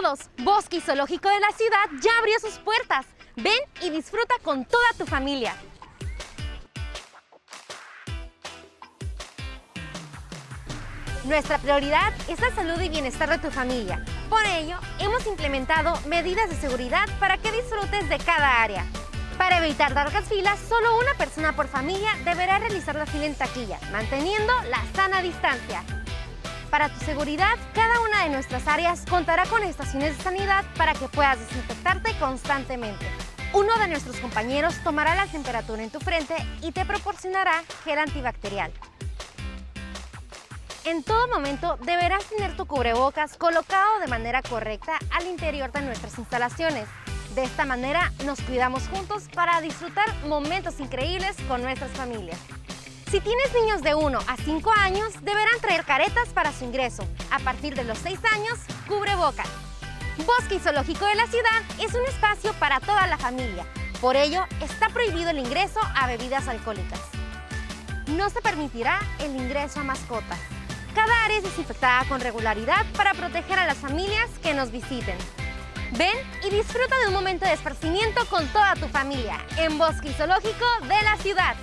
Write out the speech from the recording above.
todos! Bosque y Zoológico de la ciudad ya abrió sus puertas. Ven y disfruta con toda tu familia. Nuestra prioridad es la salud y bienestar de tu familia. Por ello, hemos implementado medidas de seguridad para que disfrutes de cada área. Para evitar largas filas, solo una persona por familia deberá realizar la fila en taquilla, manteniendo la sana distancia. Para tu seguridad, cada una de nuestras áreas contará con estaciones de sanidad para que puedas desinfectarte constantemente. Uno de nuestros compañeros tomará la temperatura en tu frente y te proporcionará gel antibacterial. En todo momento deberás tener tu cubrebocas colocado de manera correcta al interior de nuestras instalaciones. De esta manera nos cuidamos juntos para disfrutar momentos increíbles con nuestras familias. Si tienes niños de 1 a 5 años, deberán traer caretas para su ingreso. A partir de los 6 años, cubrebocas. Bosque y Zoológico de la ciudad es un espacio para toda la familia. Por ello, está prohibido el ingreso a bebidas alcohólicas. No se permitirá el ingreso a mascotas. Cada área es desinfectada con regularidad para proteger a las familias que nos visiten. Ven y disfruta de un momento de esparcimiento con toda tu familia en Bosque y Zoológico de la ciudad.